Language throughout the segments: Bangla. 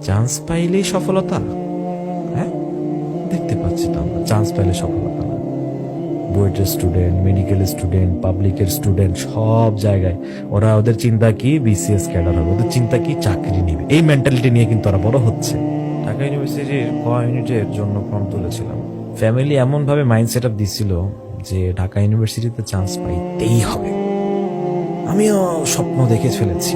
চান্স পাইলেই সফলতা। হ্যাঁ, দেখতে পাচ্ছি তো আমরা চান্স পাইলে সফলতা না। বুয়েটের স্টুডেন্ট, মেডিকেল স্টুডেন্ট, পাবলিকের স্টুডেন্ট, সব জায়গায় ওরা ওদের চিন্তা কি বিসিএস ক্যাডার হবে, ওদের চিন্তা কি চাকরি নিবে। এই মেন্টালিটি নিয়ে কিন্তু ওরা বড় হচ্ছে। ঢাকা ইউনিভার্সিটির ইউনিটের জন্য ফর্ম তুলেছিলাম। ফ্যামিলি এমন ভাবে মাইন্ড সেট আপ দিছিল যে ঢাকা ইউনিভার্সিটিতে চান্স পাইতেই হবে। আমিও স্বপ্ন দেখে ফেলেছি,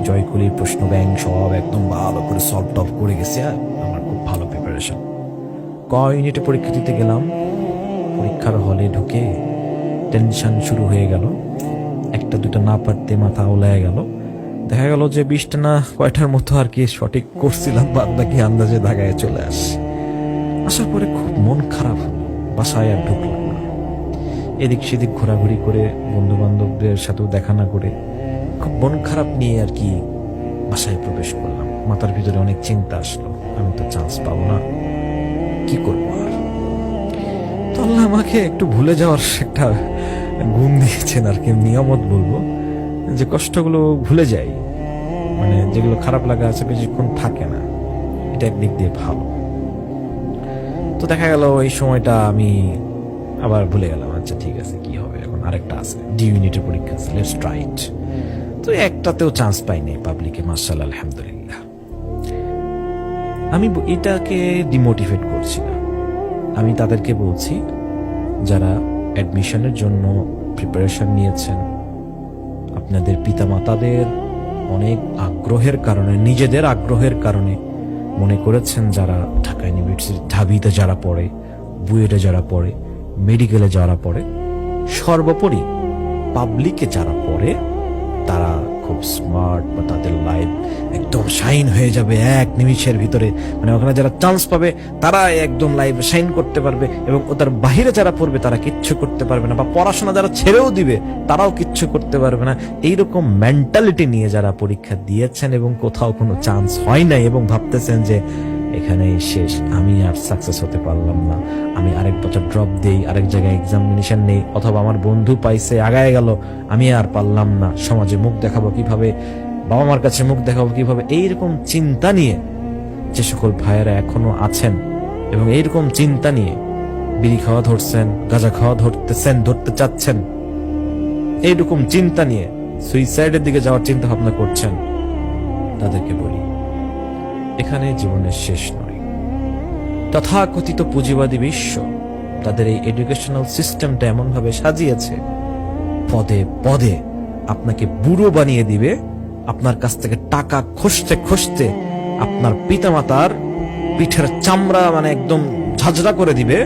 জয়কুলির প্রশ্ন ব্যাংক সব একদম ভালো করে সলভ টলভ করে গেছে। আর আমার খুব ভালো প্রিপারেশন। ইউনিটে পরীক্ষা দিতে গেলাম। পরীক্ষার হলে ঢুকে টেনশন শুরু হয়ে গেল। একটা দুটা না পারতে মাথা ওলায় গেল। দেখা গেল যে 20টা না কয়টার মতো আর কি সঠিক করছিলাম, বাদ বাকি আন্দাজে ঢাকায় চলে আসার পরে খুব মন খারাপ হলো। বাসায় আর ঢুকলাম না। এদিক সেদিক ঘোরাঘুরি করে বন্ধু বান্ধবদের সাথেও দেখা না করে খুব মন খারাপ নিয়ে আর কি বাসায় প্রবেশ করলাম। মাথার ভিতরে অনেক চিন্তা আসলো, আমি তো চান্স পাবো না, কি করবো আর। তো আল্লাহ আমাকে একটু ভুলে যাওয়ার একটা গুণ দিয়েছেন আর কি, নিয়ামত বলবো, যে কষ্টগুলো ভুলে যাই, মানে যেগুলো খারাপ লাগা আছে বেশিক্ষণ থাকে না। এটা একদিক দিয়ে ভালো। তো দেখা গেল এই সময়টা আমি আবার ভুলে গেলাম। আচ্ছা ঠিক আছে, কি হবে এখন, আরেকটা আছে, ডি ইউনিটের পরীক্ষা আছে, লেটস ট্রাই ইট। তো একটাতেও চান্স পাইনি পাবলিকে, মাশাআল্লাহ আলহামদুলিল্লাহ। আমি এটাকে ডিমোটিভেট করছি না, আমি তাদেরকে বলছি যারা অ্যাডমিশনের জন্য প্রিপারেশন নিয়েছেন, আপনাদের পিতামাতাদের অনেক আগ্রহের কারণে, নিজেদের আগ্রহের কারণে মনে করেছেন যারা ঢাকা ইউনিভার্সিটি, ঢাবিতে যারা পড়ে, বুয়েটে যারা পড়ে, মেডিকেলে যারা পড়ে, সর্বোপরি পাবলিকে যারা পড়ে, তারা খুব স্মার্ট বা তাদের লাইফ একদম শাইন হয়ে যাবে এক নিমিষের ভিতরে। মানে ওখানে যারা চান্স পাবে তারা একদম লাইফ শাইন করতে পারবে, এবং ওদের বাহিরে যারা পড়বে তারা কিচ্ছু করতে পারবে না, বা পড়াশোনা যারা ছেড়েও দিবে তারাও কিচ্ছু করতে পারবে না। এইরকম মেন্টালিটি নিয়ে যারা পরীক্ষা দিয়েছেন এবং কোথাও কোনো চান্স হয় নাই এবং ভাবতেছেন যে এখানেই শেষ, আমি আর সাকসেস হতে পারলাম না, আমি আরেক বছর ড্রপ দেই, আরেক জায়গায় এক্সামিনেশন নেই, অথবা আমার বন্ধু পাইছে আগায় গেল, আমি আর পারলাম না, সমাজে মুখ দেখাবো কিভাবে, বাবা মার কাছে মুখ দেখাবো কিভাবে, এইরকম চিন্তা নিয়ে যে সকল ভাইয়েরা এখনো আছেন এবং এইরকম চিন্তা নিয়ে বিড়ি খাওয়া ধরছেন, গাঁজা খাওয়া ধরতে চাচ্ছেন, এইরকম চিন্তা নিয়ে সুইসাইডের দিকে যাওয়ার চিন্তা ভাবনা করছেন, তাদেরকে বলি এখানে জীবনের শেষ নয়। তথাকথিত পুঁজিবাদী বিশ্ব তাদের এই এডুকেশনাল সিস্টেমটা এমন ভাবে সাজিয়েছে, পদে পদে আপনাকে বুড়ো বানিয়ে দিবে, আপনার কাছ থেকে টাকা খসতে খসতে আপনার পিতামাতার পিঠের চামড়া মানে একদম ঝাঁঝরা করে দিবে,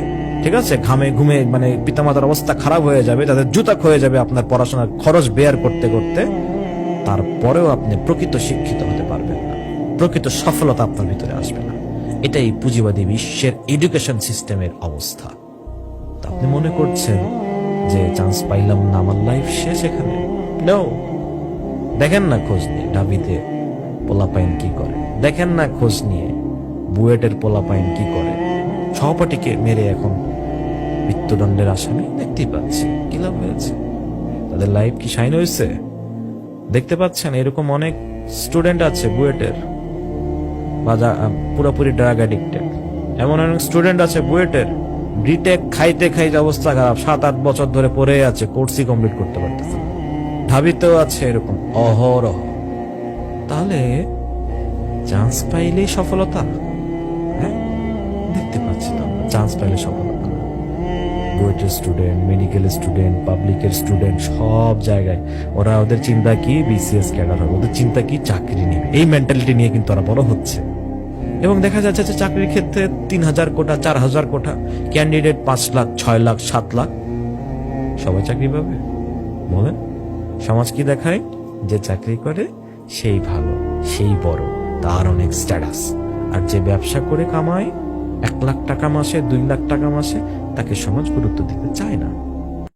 ঠিক আছে, ঘামে ঘুমে মানে পিতামাতার অবস্থা খারাপ হয়ে যাবে, তাদের জুতা ক্ষয়ে যাবে আপনার পড়াশোনার খরচ বেয়ার করতে করতে। তারপরেও আপনি প্রকৃত শিক্ষিত হতে পারবেন না, প্রকৃত সফলতা আপনার ভিতরে আসবে না। এটাই পুঁজিবাদী বিশ্বের এডুকেশন সিস্টেমের অবস্থা। তা আপনি মনে করছেন যে চান্স পাইলাম না, আমার লাইফ শেষ এখানে? নো। দেখেন না খোঁজ নিয়ে ঢাবিতে পোলাপাইন কি করে, দেখেন না খোঁজ নিয়ে বুয়েটের পোলাপাইন কি করে, সহপাঠীকে মেরে এখন মৃত্যুদণ্ডের আসামি, দেখতেই পাচ্ছি কি লাভ হয়েছে, তাদের লাইফ কি শাইন হয়েছে? দেখতে পাচ্ছেন এরকম অনেক স্টুডেন্ট আছে বুয়েটের বা পুরোপুরি ড্রাগ অ্যাডিক্টেড, এমন অনেক স্টুডেন্ট আছে বুয়েটের বিটেক খাইতে খাইতে অবস্থা খারাপ, 7-8 বছর ধরে পড়ে আছে, কোর্সই কমপ্লিট করতে পারতেছে। ঢাবিতেও আছে এরকম অহরহ। তাহলে চান্স পাইলেই সফলতা? হ্যাঁ, দেখতে পাচ্ছি তো চান্স পাইলে সফলতা। বুয়েটের স্টুডেন্ট, মেডিকেল স্টুডেন্ট, পাবলিকের স্টুডেন্ট, সব জায়গায় ওরা ওদের চিন্তা কি বিসিএস ক্যাডার হবে, ওদের চিন্তা কি চাকরি নিবে। এই মেন্টালিটি নিয়ে কিন্তু ওরা বড় হচ্ছে, এবং দেখা যাচ্ছে যে চাকরির ক্ষেত্রে 3000 কোটা, 4000 কোটা, ক্যান্ডিডেট 5 লাখ, 6 লাখ, 7 লাখ, সবাই চাকরি পাবে? বলেন, সমাজ কি দেখায়? যে চাকরি করে সেই ভালো, সেই বড়, তার অনেক স্ট্যাটাস। আর যে ব্যবসা করে কামায় 1 লাখ টাকা মাসে, 2 লাখ টাকা মাসে, তাকে সমাজ গুরুত্ব দিতে চায় না।